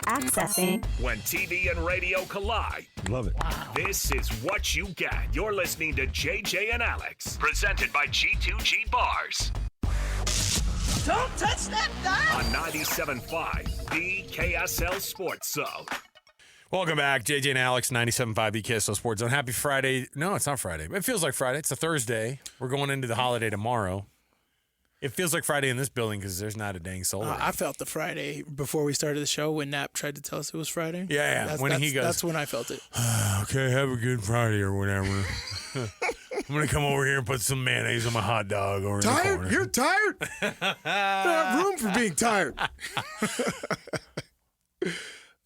Accessing. When TV and radio collide. Love it. Wow. This is what you get. You're listening to JJ and Alex, presented by G2G Bars. Don't touch that dial. On 97.5, the KSL Sports Zone. Welcome back, JJ and Alex, 97.5 the KSL Sports Zone. Happy Friday. No, it's not Friday. It feels like Friday. It's a Thursday. We're going into the holiday tomorrow. It feels like Friday in this building because there's not a dang soul. I felt the Friday before we started the show when Knapp tried to tell us it was Friday. Yeah. That's when I felt it. Okay, have a good Friday or whatever. I'm going to come over here and put some mayonnaise on my hot dog over in the corner. You're tired? I don't have room for being tired.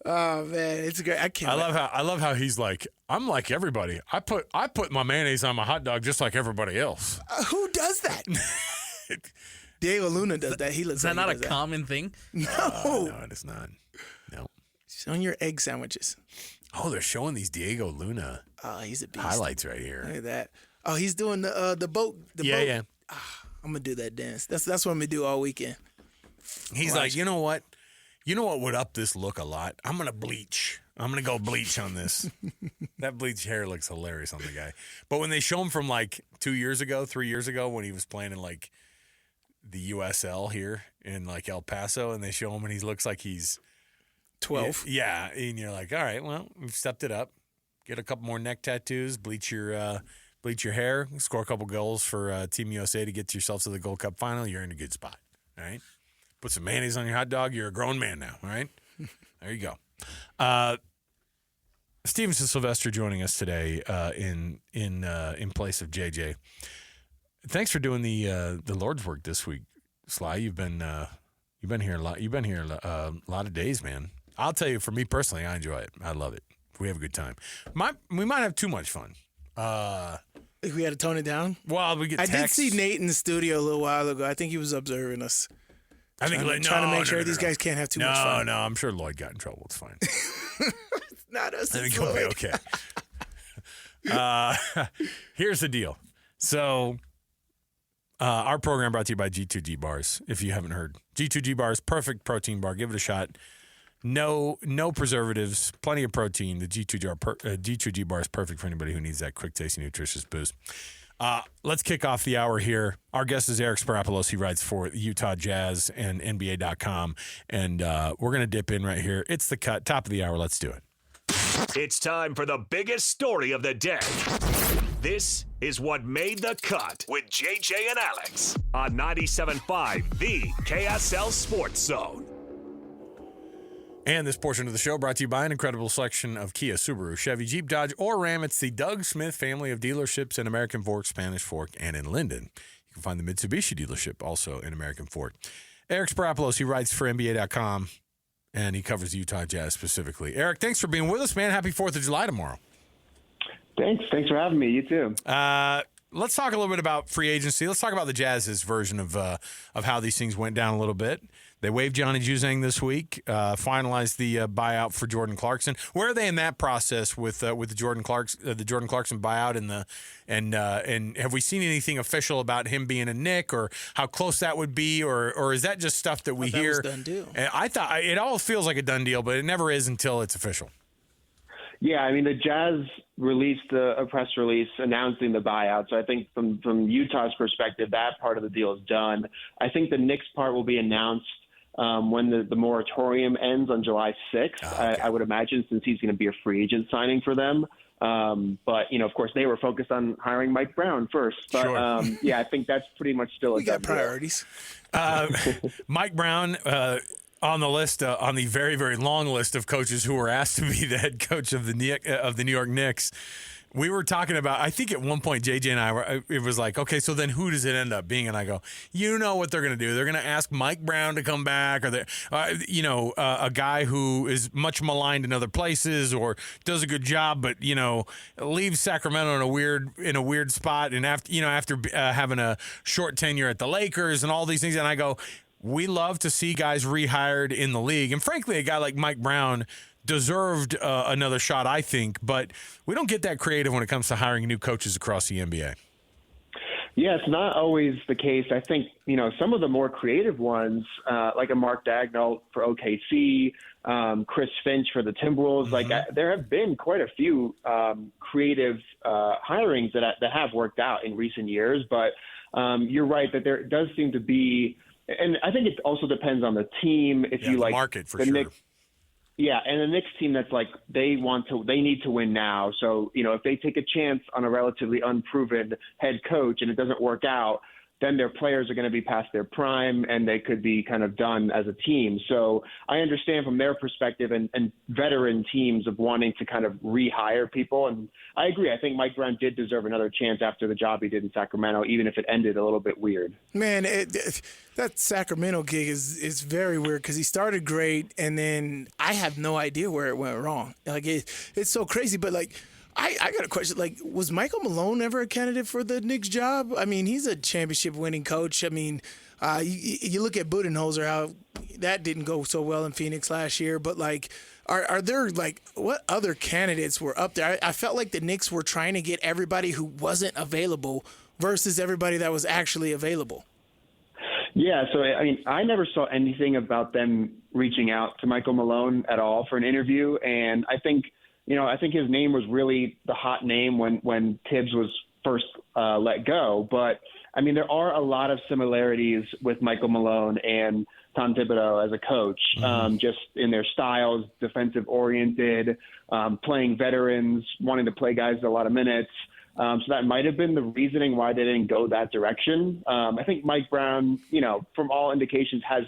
Oh man, it's great. I love how he's like, I'm like everybody. I put my mayonnaise on my hot dog just like everybody else. Who does that? Diego Luna does that. He looks. Is that like not a common thing? No, no, it is not. No. It's on your egg sandwiches. Oh, they're showing these Diego Luna. Oh, he's a beast. Highlights right here. Look at that. Oh, he's doing the boat. Yeah. I'm gonna do that dance. That's what I'm gonna do all weekend. He's like, you know what? You know what would up this look a lot? I'm gonna bleach. I'm gonna go bleach on this. That bleach hair looks hilarious on the guy. But when they show him from like 3 years ago, when he was playing in like the USL here in like El Paso, and they show him and he looks like he's 12. Yeah, and you're like, all right, well, we've stepped it up. Get a couple more neck tattoos, bleach your hair, score a couple goals for Team USA to get yourself to the Gold Cup final. You're in a good spot. All right, put some mayonnaise on your hot dog. You're a grown man now. All right, there you go. Sly Sylvester joining us today in place of JJ. Thanks for doing the Lord's work this week, Sly. You've been here a lot. You've been here a lot of days, man. I'll tell you, for me personally, I enjoy it. I love it. We have a good time. We might have too much fun. We had to tone it down. Well, we get I texts. did see Nate in the studio a little while ago. I think he was observing us. Trying to make sure these guys can't have too much fun. No, I'm sure Lloyd got in trouble. It's fine. It's not us. I think he'll be okay. Here's the deal. So, our program brought to you by G2G Bars. If you haven't heard, G2G Bars, perfect protein bar. Give it a shot. No preservatives, plenty of protein. The G2G Bar is perfect for anybody who needs that quick, tasty, nutritious boost. Let's kick off the hour here. Our guest is Eric Spyropoulos. He writes for Utah Jazz and NBA.com. And we're going to dip in right here. It's the cut. Top of the hour. Let's do it. It's time for the biggest story of the day. This is what made the cut with JJ and Alex on 97.5, the KSL Sports Zone. And this portion of the show brought to you by an incredible selection of Kia, Subaru, Chevy, Jeep, Dodge, or Ram. It's the Doug Smith family of dealerships in American Fork, Spanish Fork, and in Linden. You can find the Mitsubishi dealership also in American Fork. Eric Spyropoulos, he writes for NBA.com, and he covers the Utah Jazz specifically. Eric, thanks for being with us, man. Happy 4th of July tomorrow. Thanks for having me. You too. Let's talk a little bit about free agency. Let's talk about the Jazz's version of how these things went down a little bit. They waived Johnny Juzang this week, finalized the buyout for Jordan Clarkson. Where are they in that process with the Jordan Clarkson buyout and have we seen anything official about him being a Knick or how close that would be or is that just stuff that we hear? That was done deal. And I thought it all feels like a done deal, but it never is until it's official. Yeah, I mean, the Jazz released a press release announcing the buyout. So I think from Utah's perspective, that part of the deal is done. I think the Knicks part will be announced when the moratorium ends on July 6th, okay. I would imagine, since he's going to be a free agent signing for them. But, of course, they were focused on hiring Mike Brown first. But, sure. Yeah, I think that's pretty much still we got priorities. Mike Brown on the list, on the very, very long list of coaches who were asked to be the head coach of the New York Knicks. We were talking about, I think at one point, JJ and I, it was like, okay, so then who does it end up being? And I go, you know what they're going to do. They're going to ask Mike Brown to come back or, a guy who is much maligned in other places or does a good job, but, leaves Sacramento in a weird spot. And after having a short tenure at the Lakers and all these things. And I go, we love to see guys rehired in the league. And frankly, a guy like Mike Brown deserved another shot, I think, but we don't get that creative when it comes to hiring new coaches across the NBA. Yeah, it's not always the case. I think, some of the more creative ones, like a Mark Daigneault for OKC, Chris Finch for the Timberwolves. Mm-hmm. There have been quite a few creative hirings that have worked out in recent years. But you're right that there does seem to be, and I think it also depends on the team. If you the like market for the sure. Knicks, yeah, and the Knicks team that's like they need to win now. So if they take a chance on a relatively unproven head coach and it doesn't work out, then their players are going to be past their prime and they could be kind of done as a team. So I understand from their perspective and veteran teams of wanting to kind of rehire people. And I agree. I think Mike Brown did deserve another chance after the job he did in Sacramento, even if it ended a little bit weird. Man, that Sacramento gig is very weird because he started great and then I have no idea where it went wrong. Like it's so crazy, but like, I got a question. Like, was Michael Malone ever a candidate for the Knicks job? I mean, he's a championship-winning coach. I mean, you look at Budenholzer, how that didn't go so well in Phoenix last year. But, like, are there, like, what other candidates were up there? I felt like the Knicks were trying to get everybody who wasn't available versus everybody that was actually available. Yeah, so, I mean, I never saw anything about them reaching out to Michael Malone at all for an interview. And I think his name was really the hot name when Tibbs was first let go. But, I mean, there are a lot of similarities with Michael Malone and Tom Thibodeau as a coach, just in their styles, defensive-oriented, playing veterans, wanting to play guys a lot of minutes. So that might have been the reasoning why they didn't go that direction. I think Mike Brown, from all indications, has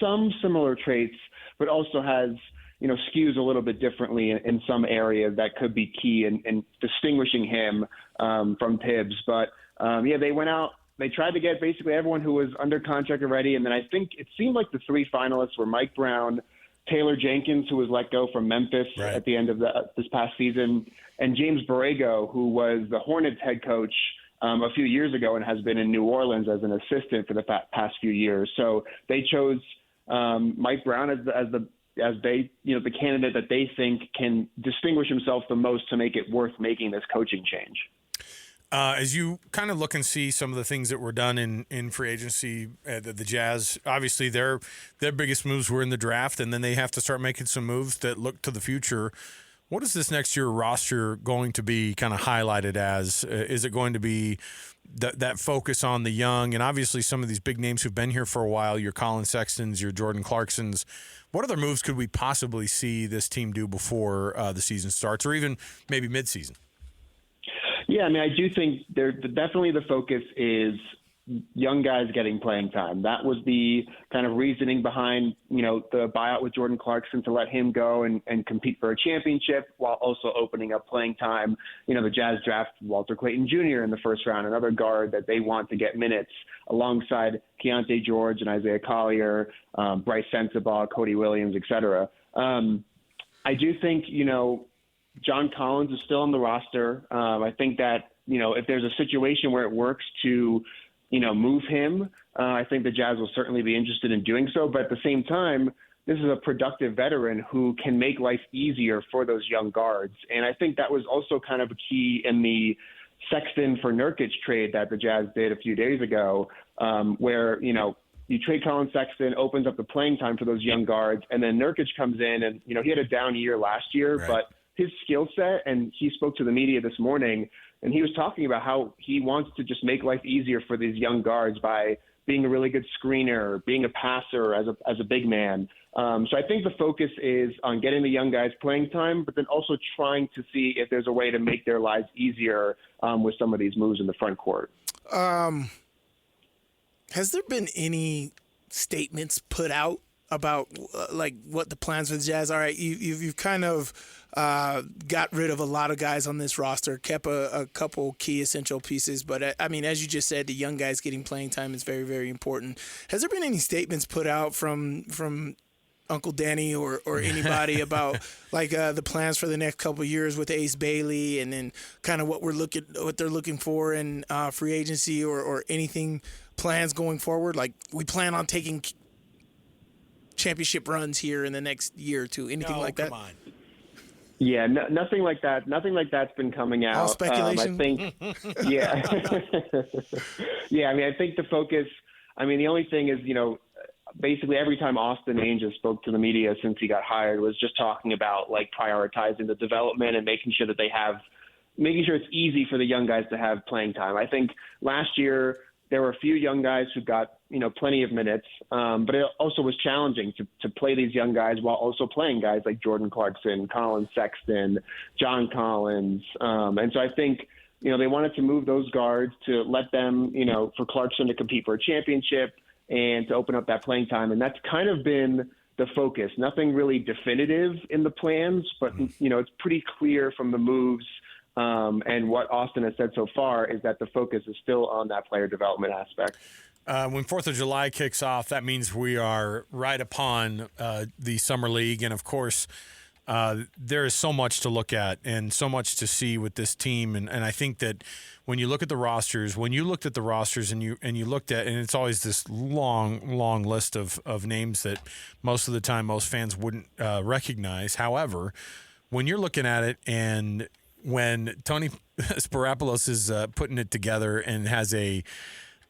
some similar traits, but also has – skews a little bit differently in some areas that could be key in distinguishing him from Tibbs. But, they went out. They tried to get basically everyone who was under contract already. And then I think it seemed like the three finalists were Mike Brown, Taylor Jenkins, who was let go from Memphis at the end of this past season, and James Borrego, who was the Hornets head coach a few years ago and has been in New Orleans as an assistant for the past few years. So they chose Mike Brown as the candidate that they think can distinguish himself the most to make it worth making this coaching change. As you kind of look and see some of the things that were done in free agency, the Jazz, obviously their biggest moves were in the draft, and then they have to start making some moves that look to the future. What is this next year roster going to be kind of highlighted as? Is it going to be that focus on the young, and obviously some of these big names who've been here for a while, your Colin Sextons, your Jordan Clarksons? What other moves could we possibly see this team do before the season starts, or even maybe midseason? Yeah, I mean, I do think definitely the focus is young guys getting playing time. That was the kind of reasoning behind, the buyout with Jordan Clarkson to let him go and compete for a championship while also opening up playing time. The Jazz draft Walter Clayton Jr. in the first round, another guard that they want to get minutes alongside Keontae George and Isaiah Collier, Bryce Sensabaugh, Cody Williams, et cetera. I do think, John Collins is still on the roster. I think that, if there's a situation where it works to, move him, I think the Jazz will certainly be interested in doing so. But at the same time, this is a productive veteran who can make life easier for those young guards. And I think that was also kind of a key in the Sexton for Nurkic trade that the Jazz did a few days ago, where, you trade Colin Sexton, opens up the playing time for those young guards, and then Nurkic comes in and, he had a down year last year, but his skill set, and he spoke to the media this morning, and he was talking about how he wants to just make life easier for these young guards by being a really good screener, being a passer as a big man. So I think the focus is on getting the young guys playing time, but then also trying to see if there's a way to make their lives easier with some of these moves in the front court. Has there been any statements put out about what the plans for the Jazz are? You've kind of got rid of a lot of guys on this roster, kept a couple key essential pieces, but I mean, as you just said, the young guys getting playing time is very, very important. Has there been any statements put out from Uncle Danny or anybody about the plans for the next couple of years with Ace Bailey, and then kind of what they're looking for in free agency or anything plans going forward? Like, we plan on taking championship runs here in the next year or two, anything like that? Come on. Yeah, nothing like that. Nothing like that's been coming out. All speculation. I think, yeah. Yeah, I mean, I think the focus, the only thing is, basically every time Austin Ainge spoke to the media since he got hired was just talking about like prioritizing the development and making sure it's easy for the young guys to have playing time. I think last year there were a few young guys who got, plenty of minutes, but it also was challenging to play these young guys while also playing guys like Jordan Clarkson, Colin Sexton, John Collins. And so I think, they wanted to move those guards to let them, for Clarkson to compete for a championship and to open up that playing time. And that's kind of been the focus. Nothing really definitive in the plans, but, it's pretty clear from the moves and what Austin has said so far is that the focus is still on that player development aspect. When 4th of July kicks off, that means we are right upon the Summer League. And, of course, there is so much to look at and so much to see with this team. And I think that when you look at the rosters, and you looked at, and it's always this long list of names that most of the time most fans wouldn't recognize. However, when you're looking at it and when Tony Spyropoulos is putting it together and has or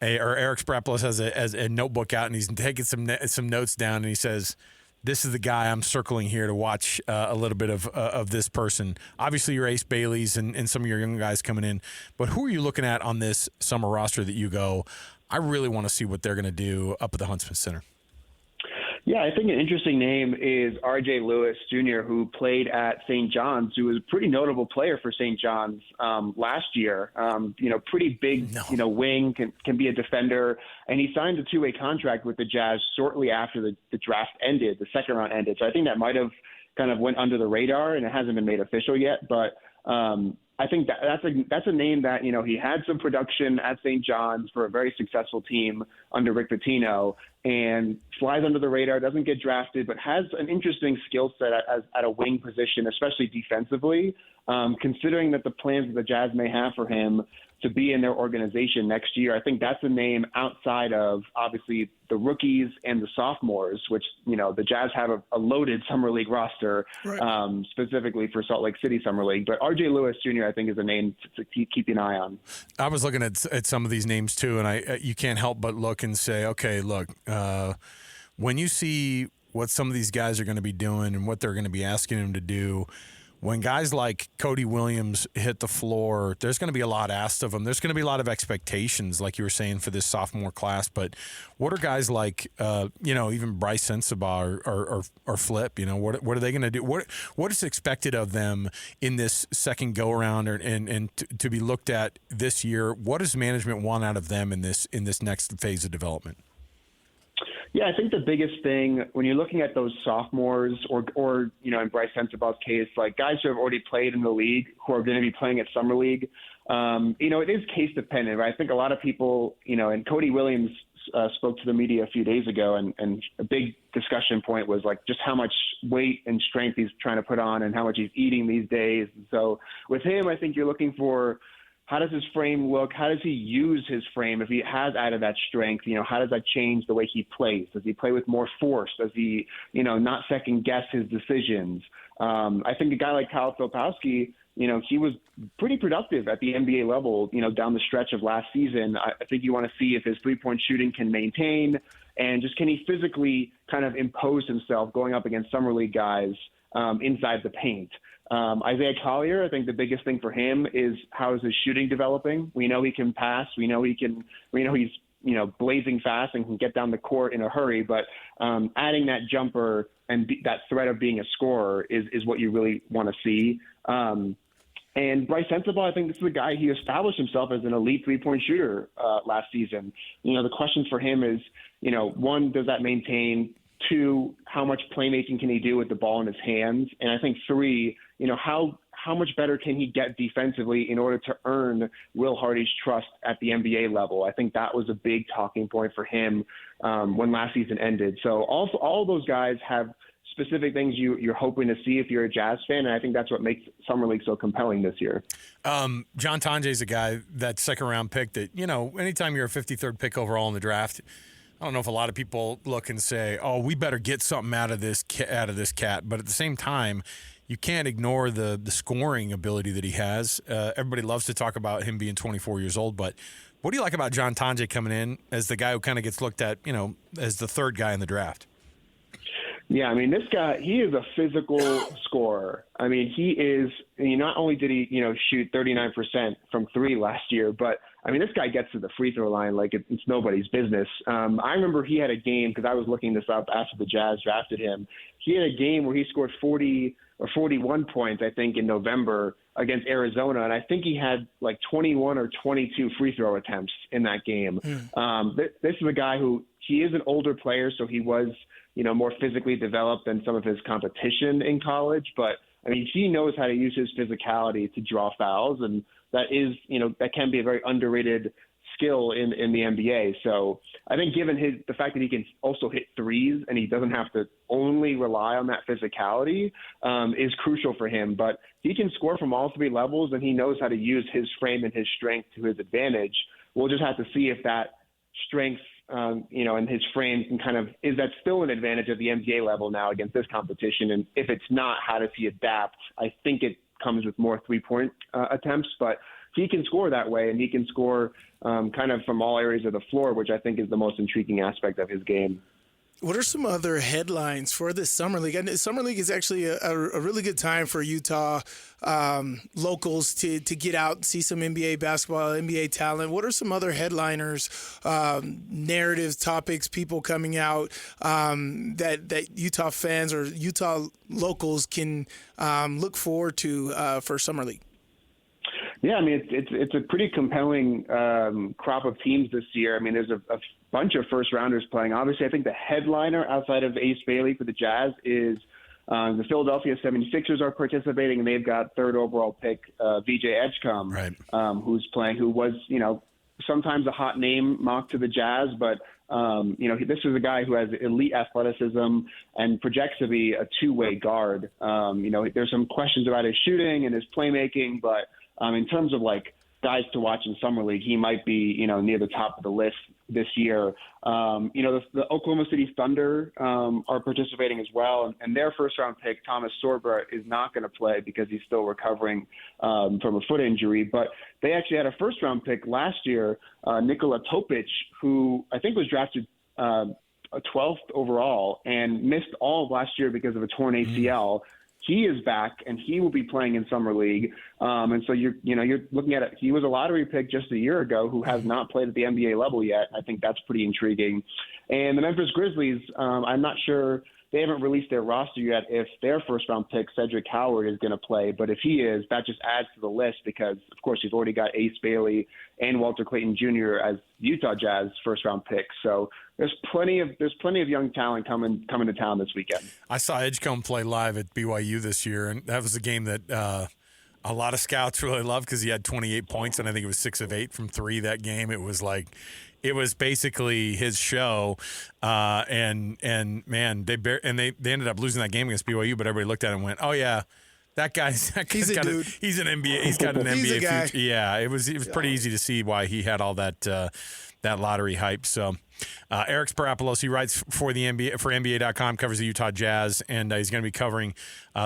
Eric Spyropoulos has a notebook out and he's taking some notes down and he says, this is the guy I'm circling here to watch a little bit of this person. Obviously, your Ace Baileys and some of your young guys coming in. But who are you looking at on this summer roster that you go, I really want to see what they're going to do up at the Huntsman Center? Yeah, I think an interesting name is R.J. Lewis Jr., who played at St. John's, who was a pretty notable player for St. John's last year. Pretty big, wing, can be a defender. And he signed a two-way contract with the Jazz shortly after the draft ended, the second round ended. So I think that might have kind of went under the radar, and it hasn't been made official yet. But I think that's a name that, he had some production at St. John's for a very successful team under Rick Pitino and flies under the radar, doesn't get drafted, but has an interesting skill set at a wing position, especially defensively, considering that the plans that the Jazz may have for him to be in their organization next year. I think that's a name outside of obviously the rookies and the sophomores, which, the Jazz have a loaded Summer League roster, right, specifically for Salt Lake City Summer League. But R.J. Lewis Jr., I think, is a name to keep an eye on. I was looking at some of these names too, and you can't help but look and say, okay, look, when you see what some of these guys are going to be doing and what they're going to be asking them to do, when guys like Cody Williams hit the floor, there's going to be a lot asked of them. There's going to be a lot of expectations, like you were saying, for this sophomore class. But what are guys like, even Bryce Sensabaugh or Flip? What are they going to do? What is expected of them in this second go around and to be looked at this year? What does management want out of them in this next phase of development? Yeah, I think the biggest thing when you're looking at those sophomores or in Bryce Sensabaugh's case, like guys who have already played in the league who are going to be playing at Summer League, it is case dependent. Right? I think a lot of people, and Cody Williams spoke to the media a few days ago, and a big discussion point was like just how much weight and strength he's trying to put on and how much he's eating these days. And so with him, I think you're looking for, how does his frame look? How does he use his frame? If he has added that strength, how does that change the way he plays? Does he play with more force? Does he, not second guess his decisions? I think a guy like Kyle Filipowski, he was pretty productive at the NBA level, down the stretch of last season. I think you want to see if his three-point shooting can maintain and just can he physically kind of impose himself going up against Summer League guys inside the paint. Isaiah Collier, I think the biggest thing for him is how is his shooting developing. We know he can pass. We know he's blazing fast and can get down the court in a hurry. But adding that jumper and that threat of being a scorer is what you really want to see. And Bryce Sensabaugh, I think this is a guy, he established himself as an elite three-point shooter last season. The question for him is, one, does that maintain? Two, how much playmaking can he do with the ball in his hands? And I think three, how much better can he get defensively in order to earn Will Hardy's trust at the NBA level? I think that was a big talking point for him when last season ended. So all those guys have specific things you're hoping to see if you're a Jazz fan, and I think that's what makes Summer League so compelling this year. John Tonje's a guy, that second-round pick that, anytime you're a 53rd pick overall in the draft, I don't know if a lot of people look and say, "Oh, we better get something out of this cat." But at the same time, you can't ignore the scoring ability that he has. Everybody loves to talk about him being 24 years old, but What do you like about John Tonje coming in as the guy who kind of gets looked at, as the third guy in the draft? Yeah, I mean, this guy, he is a physical scorer. I mean, he is, not only did he, shoot 39% from three last year, but, I mean, this guy gets to the free throw line like it's nobody's business. I remember he had a game, because I was looking this up after the Jazz drafted him. He had a game where he scored 40 or 41 points, I think, in November against Arizona, and I think he had like 21 or 22 free throw attempts in that game. This is a guy who, he is an older player, so he was – more physically developed than some of his competition in college. But, I mean, he knows how to use his physicality to draw fouls, and that is, that can be a very underrated skill in the NBA. So I think given the fact that he can also hit threes and he doesn't have to only rely on that physicality is crucial for him. But he can score from all three levels, and he knows how to use his frame and his strength to his advantage. We'll just have to see if that strength and his frame can is that still an advantage at the NBA level now against this competition? And if it's not, how does he adapt? I think it comes with more 3-point attempts, but he can score that way, and he can score from all areas of the floor, which I think is the most intriguing aspect of his game. What are some other headlines for this Summer League? And Summer League is actually a really good time for Utah locals to get out and see some NBA basketball, NBA talent. What are some other headliners, narratives, topics, people coming out that Utah fans or Utah locals can look forward to for Summer League? Yeah, I mean, it's a pretty compelling crop of teams this year. I mean, there's a bunch of first-rounders playing. Obviously, I think the headliner outside of Ace Bailey for the Jazz is the Philadelphia 76ers are participating, and they've got third overall pick VJ Edgecombe, right. who was, sometimes a hot name mocked to the Jazz, but this is a guy who has elite athleticism and projects to be a two-way guard. There's some questions about his shooting and his playmaking, but in terms of guys to watch in Summer League, he might be, near the top of the list this year. The Oklahoma City Thunder are participating as well, and their first-round pick, Thomas Sorba, is not going to play because he's still recovering from a foot injury. But they actually had a first-round pick last year, Nikola Topic, who I think was drafted 12th overall and missed all of last year because of a torn ACL. He is back, and he will be playing in Summer League. And so you're looking at it. He was a lottery pick just a year ago who has not played at the NBA level yet. I think that's pretty intriguing. And the Memphis Grizzlies, I'm not sure. They haven't released their roster yet if their first-round pick, Cedric Howard, is going to play. But if he is, that just adds to the list because, of course, you've already got Ace Bailey and Walter Clayton Jr. as Utah Jazz first-round picks. So there's plenty of young talent coming to town this weekend. I saw Edgecombe play live at BYU this year, and that was a game that a lot of scouts really loved because he had 28 points, and I think it was 6 of 8 from three that game. It was basically his show, and man, they ended up losing that game against BYU. But everybody looked at it and went, "Oh yeah, he's an NBA. He's got an NBA guy. future." Yeah, it was pretty easy to see why he had all that lottery hype. So, Eric Spyropoulos, he writes for the NBA for NBA.com, covers the Utah Jazz, and he's going to be covering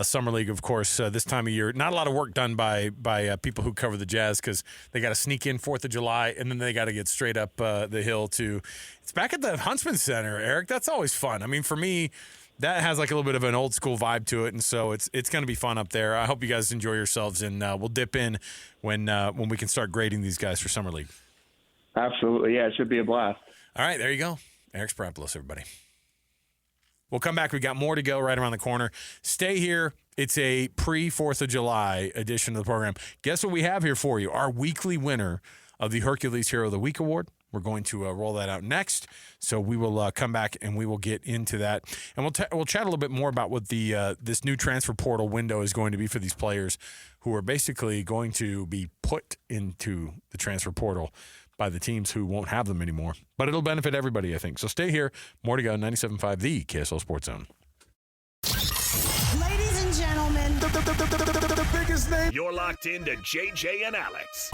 Summer League, of course, this time of year. Not a lot of work done by people who cover the Jazz because they got to sneak in 4th of July, and then they got to get straight up the hill to. It's back at the Huntsman Center, Eric. That's always fun. I mean, for me, that has a little bit of an old school vibe to it, and so it's going to be fun up there. I hope you guys enjoy yourselves, and we'll dip in when we can start grading these guys for Summer League. Absolutely, yeah, it should be a blast. All right, there you go. Eric Spyropoulos, everybody. We'll come back. We got more to go right around the corner. Stay here. It's a pre-4th of July edition of the program. Guess what we have here for you? Our weekly winner of the Hercules Hero of the Week Award. We're going to roll that out next. So we will come back and we will get into that. And we'll chat a little bit more about what the this new transfer portal window is going to be for these players who are basically going to be put into the transfer portal by the teams who won't have them anymore. But it'll benefit everybody, I think. So stay here. More to go. 97.5, the KSL Sports Zone. Ladies and gentlemen, The biggest name. You're locked into JJ and Alex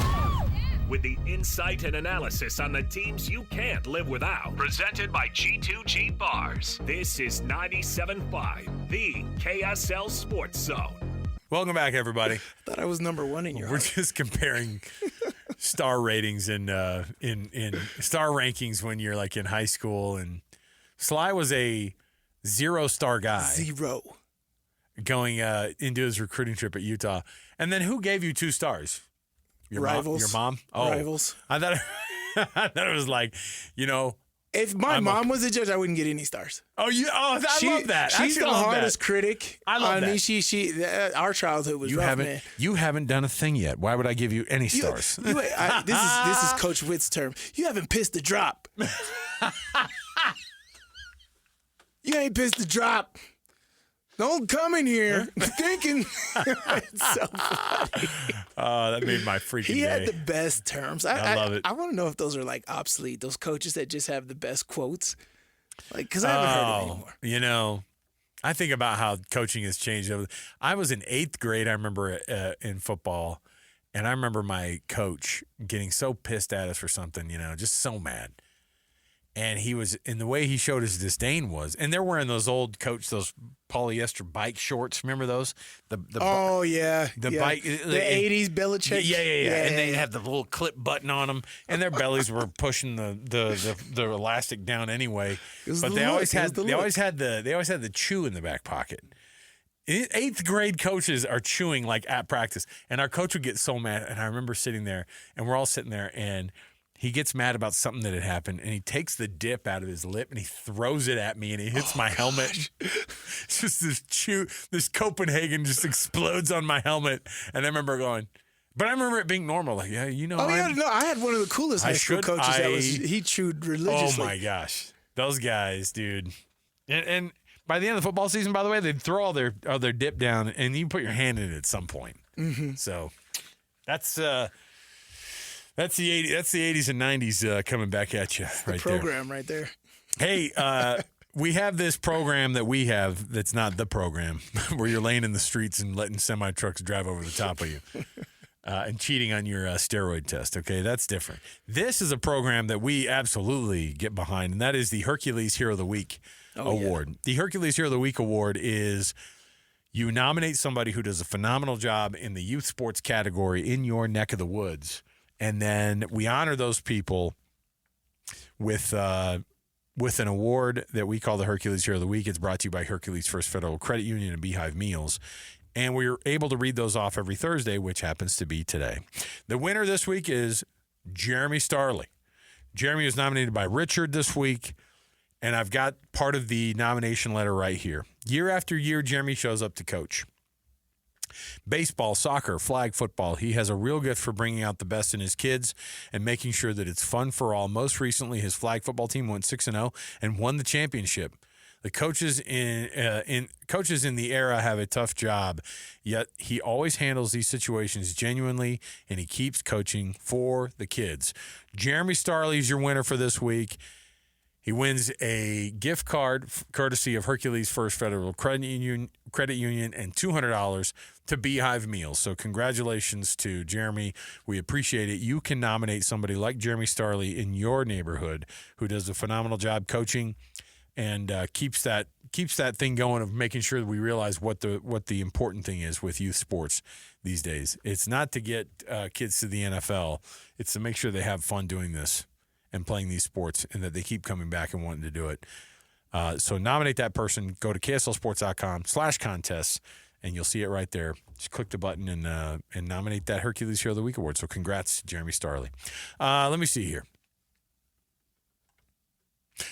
with the insight and analysis on the teams you can't live without. Presented by G2G Bars. This is 97.5, the KSL Sports Zone. Welcome back, everybody. I thought I was number one in your We're heart. just comparing star ratings in star rankings when you're like in high school, and Sly was a 0-star guy. 0. Going into his recruiting trip at Utah. And then who gave you 2 stars? Your Rivals. Your mom? Oh. Rivals. I thought it was like, if my mom was a judge, I wouldn't get any stars. I love that. She's the hardest critic. I love that. She our childhood was rough, man. You haven't done a thing yet. Why would I give you any stars? This is Coach Witt's term. You haven't pissed a drop. You ain't pissed a drop. Don't come in here thinking it's so funny. Oh, that made my freaking He day. had the best terms. I love it. I want to know if those are like obsolete. Those coaches that just have the best quotes, like because I haven't heard it anymore. I think about how coaching has changed. I was in 8th grade. I remember in football, and I remember my coach getting so pissed at us for something. Just so mad. And he was, in the way he showed his disdain was, and they're wearing those old those polyester bike shorts. Remember those? Yeah. The bike. The 80s Belichick. Yeah. And they have the little clip button on them, and their bellies were pushing the elastic down anyway. But they always had the chew in the back pocket. 8th grade coaches are chewing like at practice, and our coach would get so mad. And I remember sitting there, and we're all sitting there, and he gets mad about something that had happened, and he takes the dip out of his lip and he throws it at me, and he hits my helmet. It's just this Copenhagen just explodes on my helmet, and I remember going. But I remember it being normal, like I had one of the coolest high school coaches he chewed religiously. Oh my gosh, those guys, dude! And by the end of the football season, by the way, they'd throw all their dip down, and you put your hand in it at some point. Mm-hmm. So that's the 80s and 90s coming back at you right there. Program right there. Hey, we have this program that we have that's not the program where you're laying in the streets and letting semi trucks drive over the top of you and cheating on your steroid test. Okay, that's different. This is a program that we absolutely get behind, and that is the Hercules Hero of the Week Award. Yeah. The Hercules Hero of the Week Award is you nominate somebody who does a phenomenal job in the youth sports category in your neck of the woods. And then we honor those people with an award that we call the Hercules Hero of the Week. It's brought to you by Hercules First Federal Credit Union and Beehive Meals. And we're able to read those off every Thursday, which happens to be today. The winner this week is Jeremy Starley. Jeremy was nominated by Richard this week, and I've got part of the nomination letter right here. Year after year, Jeremy shows up to coach. Baseball, soccer, flag football. He has a real gift for bringing out the best in his kids and making sure that it's fun for all. Most recently, his flag football team went 6-0 and won the championship. The coaches in the era have a tough job, yet he always handles these situations genuinely, and he keeps coaching for the kids. Jeremy Starley is your winner for this week. He wins a gift card courtesy of Hercules First Federal Credit Union and $200 to Beehive Meals. So congratulations to Jeremy. We appreciate it. You can nominate somebody like Jeremy Starley in your neighborhood who does a phenomenal job coaching and keeps that thing going of making sure that we realize what the important thing is with youth sports these days. It's not to get kids to the NFL. It's to make sure they have fun doing this and playing these sports, and that they keep coming back and wanting to do it. So nominate that person. Go to kslsports.com/contests, and you'll see it right there. Just click the button and nominate that Hercules Hero of the Week award. So congrats, Jeremy Starley. Let me see here.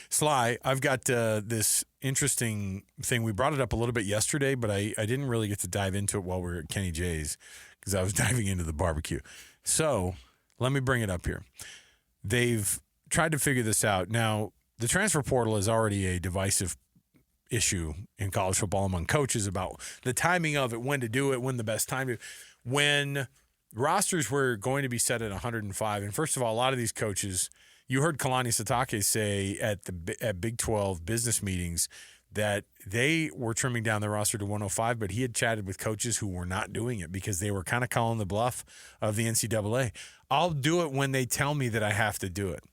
Sly, I've got this interesting thing. We brought it up a little bit yesterday, but I didn't really get to dive into it while we were at Kenny J's because I was diving into the barbecue. So let me bring it up here. They've tried to figure this out. Now, the transfer portal is already a divisive issue in college football among coaches about the timing of it, when to do it, when the best time to. When rosters were going to be set at 105, and first of all, a lot of these coaches, you heard Kalani Sitake say at Big 12 business meetings that they were trimming down the roster to 105, but he had chatted with coaches who were not doing it because they were kind of calling the bluff of the NCAA. I'll do it when they tell me that I have to do it.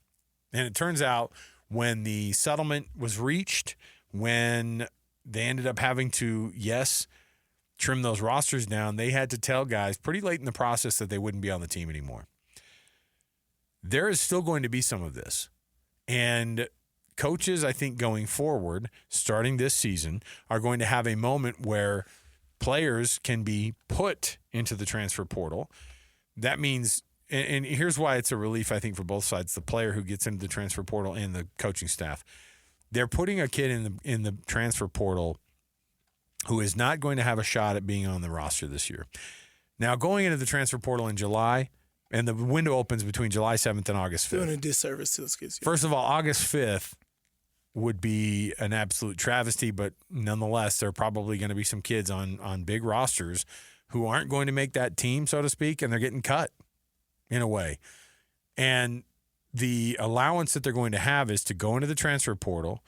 And it turns out when the settlement was reached, when they ended up having to, trim those rosters down, they had to tell guys pretty late in the process that they wouldn't be on the team anymore. there is still going to be some of this. And coaches, I think, going forward, starting this season, are going to have a moment where players can be put into the transfer portal. That means, and here's why it's a relief, I think, for both sides, the player who gets into the transfer portal and the coaching staff. They're putting a kid in the transfer portal who is not going to have a shot at being on the roster this year. Now, going into the transfer portal in July, and the window opens between July 7th and August 5th. Doing a disservice to those kids. First of all, August 5th would be an absolute travesty, but nonetheless, there are probably going to be some kids on big rosters who aren't going to make that team, so to speak, and they're getting cut in a way. And the allowance that they're going to have is to go into the transfer portal,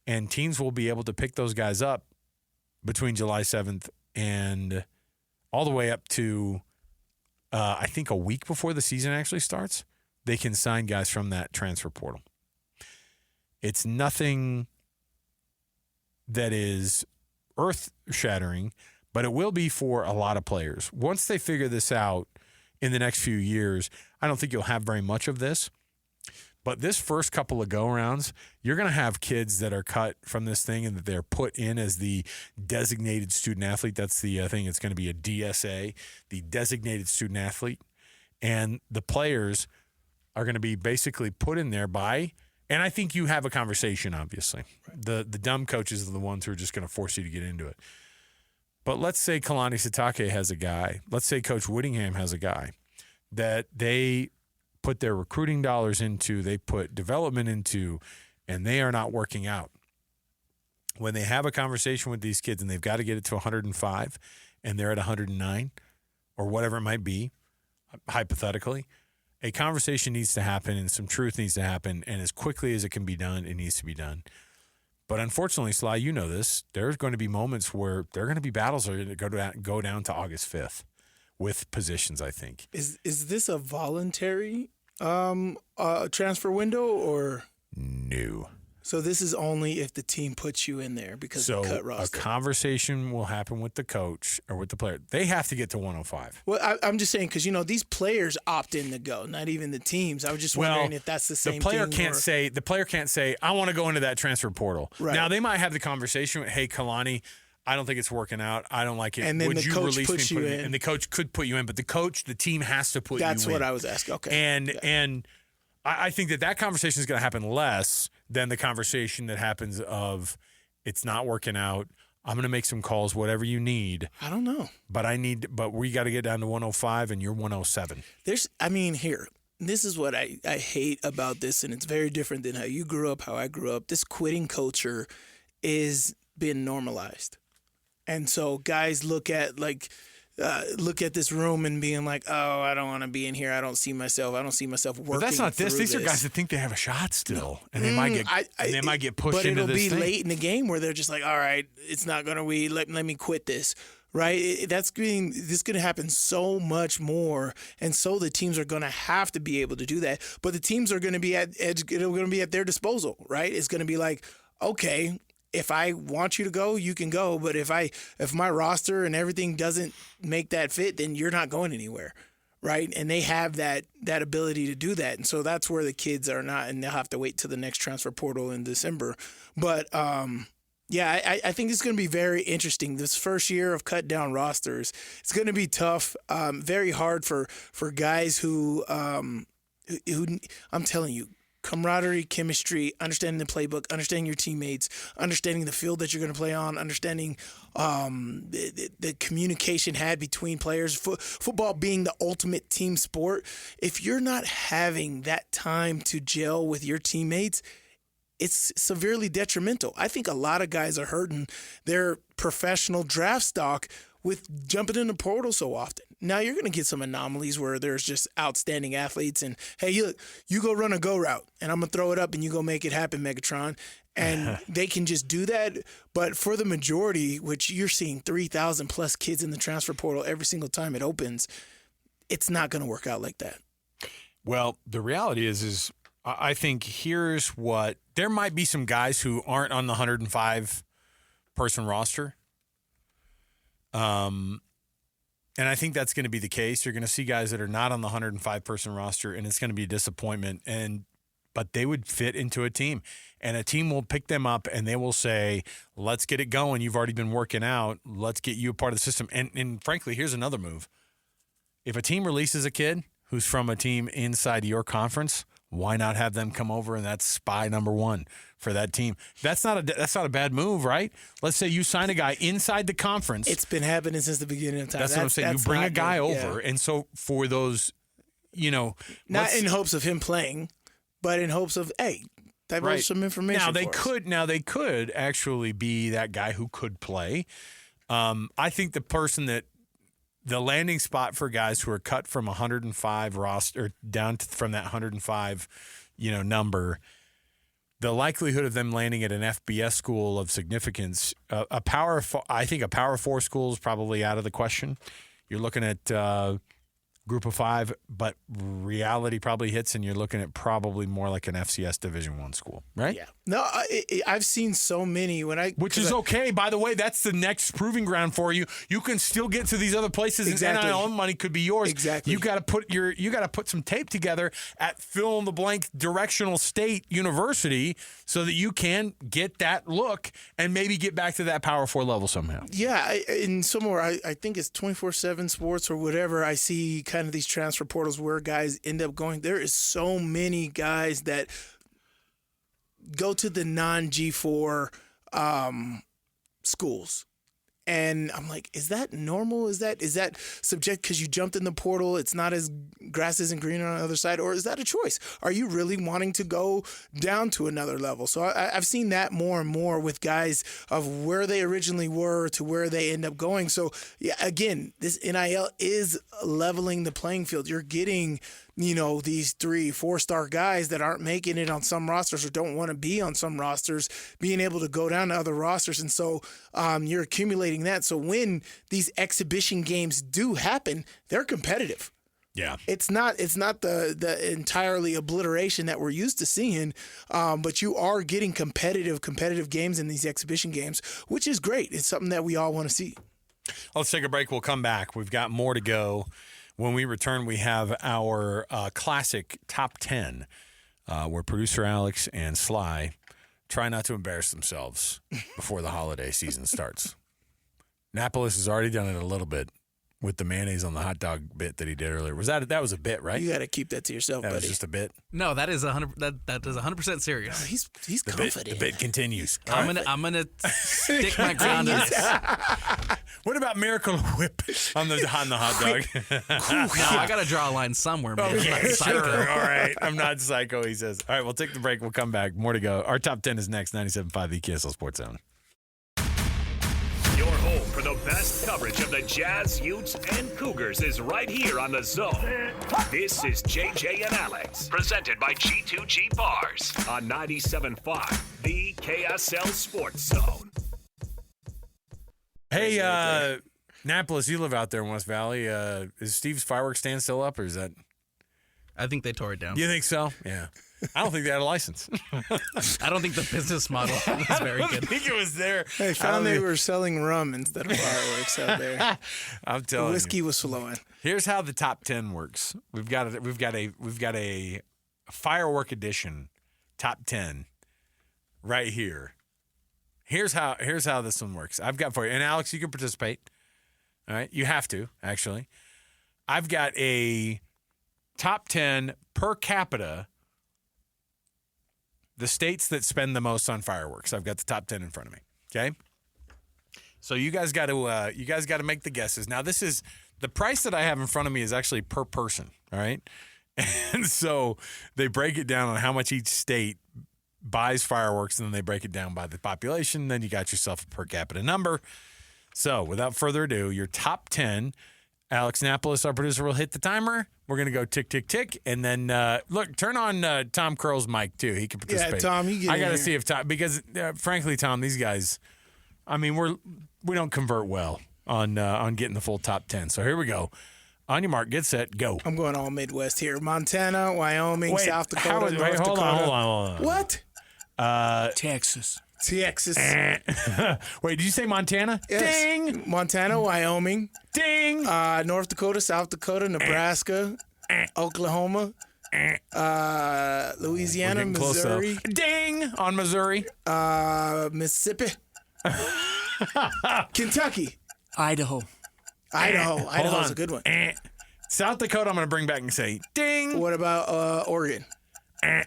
and teams will be able to pick those guys up between July 7th and all the way up to I think a week before the season actually starts. They can sign guys from that transfer portal. It's nothing that is earth-shattering, but it will be for a lot of players. Once they figure this out in the next few years, I don't think you'll have very much of this. But this first couple of go-rounds, you're going to have kids that are cut from this thing and that they're put in as the designated student athlete. That's the thing. It's going to be a DSA, the designated student athlete. And the players are going to be basically put in there by, and I think you have a conversation, obviously. The dumb coaches are the ones who are just going to force you to get into it. But let's say Kalani Sitake has a guy. Let's say Coach Whittingham has a guy that they put their recruiting dollars into, they put development into, and they are not working out. When they have a conversation with these kids and they've got to get it to 105 and they're at 109 or whatever it might be, hypothetically, a conversation needs to happen and some truth needs to happen, and as quickly as it can be done, it needs to be done. But unfortunately, Sly, you know this, there's going to be moments where there are going to be battles that are going to go down to August 5th. With positions, I think. Is this a voluntary transfer window or no? So this is only if the team puts you in there because of the cut roster. A conversation will happen with the coach or with the player. They have to get to 105. Well, I'm just saying because these players opt in to go, not even the teams. I was just wondering if that's the same. The player thing can't say I want to go into that transfer portal. Right. Now they might have the conversation with, hey, Kalani, I don't think it's working out. I don't like it. And then Would the you coach release puts me? you in. And the coach could put you in, but the team has to put you in. That's what I was asking. Okay. And I think that conversation is going to happen less than the conversation that happens of it's not working out. I'm going to make some calls, whatever you need. I don't know. But we got to get down to 105 and you're 107. Here. This is what I hate about this, and it's very different than how you grew up, how I grew up. This quitting culture is being normalized. And so guys look at this room and being like, oh, I don't want to be in here. I don't see myself working. But that's not this. These are guys that think they have a shot still, and they might get pushed into this thing. But it'll be late in the game where they're just like, all right, it's not going to be. Let me quit this. Right? This is going to happen so much more, and so the teams are going to have to be able to do that. But the teams are going to be at their disposal. Right? It's going to be like, okay, if I want you to go, you can go. But if my roster and everything doesn't make that fit, then you're not going anywhere, right? And they have that ability to do that. And so that's where the kids are not, and they'll have to wait till the next transfer portal in December. But I think it's going to be very interesting. This first year of cut down rosters, it's going to be tough, very hard for guys who I'm telling you, camaraderie, chemistry, understanding the playbook, understanding your teammates, understanding the field that you're going to play on, understanding the communication had between players, football being the ultimate team sport. If you're not having that time to gel with your teammates, it's severely detrimental. I think a lot of guys are hurting their professional draft stock with jumping in the portal so often. Now you're going to get some anomalies where there's just outstanding athletes and, hey, you go run a go route and I'm going to throw it up and you go make it happen, Megatron. And they can just do that. But for the majority, which you're seeing 3,000 plus kids in the transfer portal every single time it opens, it's not going to work out like that. Well, the reality is I think here's what – there might be some guys who aren't on the 105-person roster. And I think that's going to be the case. You're going to see guys that are not on the 105-person roster, and it's going to be a disappointment. But they would fit into a team, and a team will pick them up, and they will say, let's get it going. You've already been working out. Let's get you a part of the system. And frankly, here's another move. If a team releases a kid who's from a team inside your conference, why not have them come over, and that's spy number one for that team? That's not a bad move, right? Let's say you sign a guy inside the conference. It's been happening since the beginning of time. That's what I'm saying. You bring a guy over, yeah. and so for those, not in hopes of him playing, but in hopes of, hey, divulge some information. Now they could actually be that guy who could play. I think the landing spot for guys who are cut from 105 roster down from that 105, number, the likelihood of them landing at an FBS school of significance, I think a Power 4 school is probably out of the question. You're looking at Group of 5, but reality probably hits, and you're looking at probably more like an FCS Division I school, right? Yeah. No, I've seen so many which is okay. By the way, that's the next proving ground for you. You can still get to these other places, exactly. and NIL money could be yours. Exactly. You got to put some tape together at fill in the blank directional state university so that you can get that look and maybe get back to that Power 4 level somehow. Yeah, in somewhere I think it's 24/7 Sports or whatever. I see kind of these transfer portals where guys end up going. There is so many guys that go to the non-G4 schools. And I'm like, is that normal? Is that subject because you jumped in the portal? It's not as grass isn't green on the other side, or is that a choice? Are you really wanting to go down to another level? So I've seen that more and more with guys of where they originally were to where they end up going. So yeah, again, this NIL is leveling the playing field. You're getting these 3-4-star guys that aren't making it on some rosters or don't want to be on some rosters, being able to go down to other rosters. And so you're accumulating that. So when these exhibition games do happen, they're competitive. Yeah. It's not the entirely obliteration that we're used to seeing, but you are getting competitive games in these exhibition games, which is great. It's something that we all want to see. Let's take a break. We'll come back. We've got more to go. When we return, we have our classic top 10, where producer Alex and Sly try not to embarrass themselves before the holiday season starts. Napolis has already done it a little bit with the mayonnaise on the hot dog bit that he did earlier. That was a bit, right? You got to keep that to yourself, buddy. That was just a bit. No, that is 100%. That is 100% serious. He's confident. The bit continues. I'm gonna stick my ground on this. What about Miracle Whip on the hot dog? No, I gotta draw a line somewhere, man. I'm not psycho. Sure. All right, I'm not psycho. He says. All right, we'll take the break. We'll come back. More to go. Our top 10 is next. 97.5 the KSL Sports Zone. Your home for the best coverage of the Jazz, Utes, and Cougars is right here on The Zone. This is JJ and Alex, presented by G2G Bars on 97.5, the KSL Sports Zone. Hey, Napolis, you live out there in West Valley. Is Steve's fireworks stand still up, or is that? I think they tore it down. You think so? Yeah. I don't think they had a license. I don't think the business model is very good. I think it was there. I found they were selling rum instead of fireworks out there. I'm telling you. The whiskey was flowing. Here's how the top 10 works. We've got a firework edition top 10 right here. Here's how this one works. I've got for you, and Alex, you can participate. All right, you have to actually. I've got a top 10 per capita. The states that spend the most on fireworks. I've got the top 10 in front of me. Okay, so you guys got to make the guesses. Now, this is the price that I have in front of me is actually per person. All right, and so they break it down on how much each state buys fireworks, and then they break it down by the population. Then you got yourself a per capita number. So, without further ado, your top 10. Alex Napolis, our producer, will hit the timer. We're going to go tick, tick, tick. And then, look, turn on Tom Curl's mic, too. He can participate. Yeah, Tom, you get I in got to here. see if Tom, because, frankly, Tom, these guys, I mean, we don't convert well on getting the full top 10. So here we go. On your mark, get set, go. I'm going all Midwest here. Montana, Wyoming, South Dakota, North hold Dakota. on. What? Texas. Texas. Wait, did you say Montana? Yes. Ding. Montana, Wyoming, Ding. North Dakota, South Dakota, Nebraska, Oklahoma, Louisiana, We're getting close, though. Missouri, Ding on Missouri. Mississippi, Kentucky, Idaho. Idaho's a good one. South Dakota, I'm going to bring back and say ding. What about Oregon?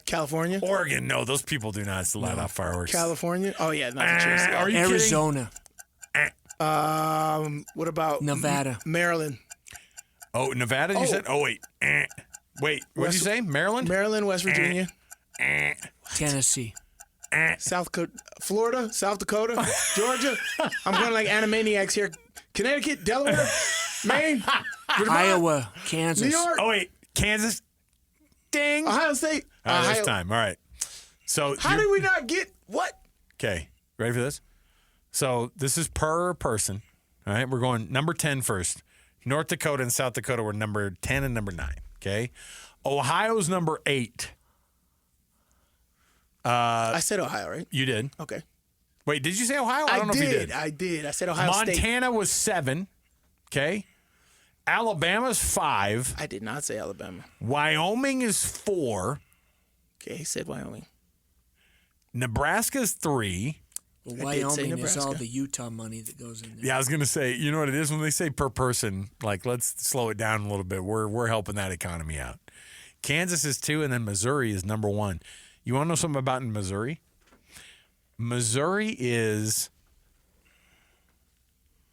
California? Oregon, no, those people do not let off fireworks. California? Oh, yeah, not the choice. Are you Arizona. What about Nevada. Maryland? Oh, Nevada, you said? Oh, wait. Wait, what did you say? Maryland? Maryland, West Virginia, Tennessee. South Florida, South Dakota, Georgia. I'm going like Animaniacs here. Connecticut, Delaware, Maine, Vermont, Iowa. Kansas. New York, Oh, wait. Kansas? Ding. Ohio State. All right, Ohio. this time. All right. So How did we not get what? Okay, ready for this? So this is per person. All right, we're going number 10 first. North Dakota and South Dakota were number 10 and number 9. Okay, Ohio's number 8. I said Ohio, right? You did. Okay. Wait, did you say Ohio? I don't know if you did. I did. I said Ohio State. Montana was 7. Okay. Alabama's 5. I did not say Alabama. Wyoming is 4. Okay, he said Wyoming. Nebraska's 3. did say Wyoming is Nebraska. all the Utah money that goes in there. Yeah, I was gonna say, you know what it is when they say per person, like let's slow it down a little bit. We're helping that economy out. Kansas is 2, and then Missouri is number 1. You want to know something about in Missouri? Missouri is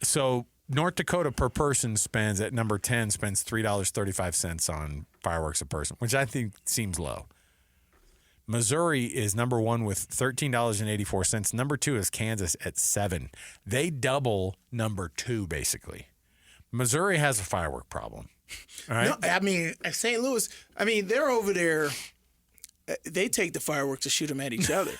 so North Dakota per person spends at number 10 spends $3.35 on fireworks a person, which I think seems low. Missouri is number 1 with $13.84. Number 2 is Kansas at 7. They double number 2 basically. Missouri has a firework problem. All right. No, I mean, St. Louis, they're over there. They take the fireworks to shoot them at each other.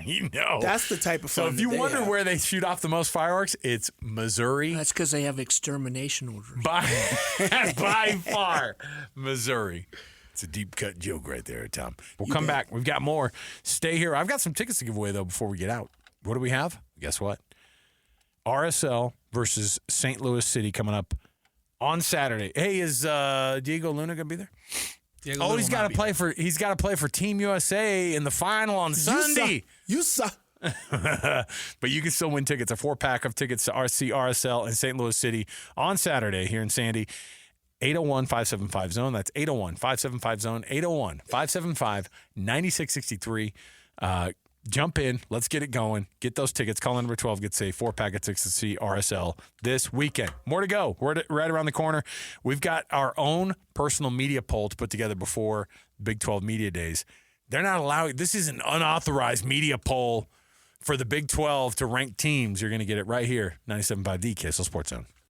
You know. That's the type of fun. So if you that they wonder have. where they shoot off the most fireworks, it's Missouri. That's because they have extermination orders. By far, Missouri. It's a deep cut joke right there, Tom. We'll come back. We've got more. Stay here. I've got some tickets to give away, though, before we get out. What do we have? Guess what? RSL versus St. Louis City coming up on Saturday. Hey, is Diego Luna going to be there? Diego He's got to play for Team USA in the final on Sunday. You saw. But you can still win tickets, a 4-pack of tickets to RSL in St. Louis City on Saturday here in Sandy. 801-575-ZONE. That's 801-575-ZONE. 801-575-9663. Jump in. Let's get it going. Get those tickets. Call number 12. Get a 4-pack of tickets to see RSL this weekend. More to go. We're right around the corner. We've got our own personal media poll to put together before Big 12 Media Days. They're not allowing – this is an unauthorized media poll for the Big 12 to rank teams. You're going to get it right here, 97.5 The KSL Sports Zone.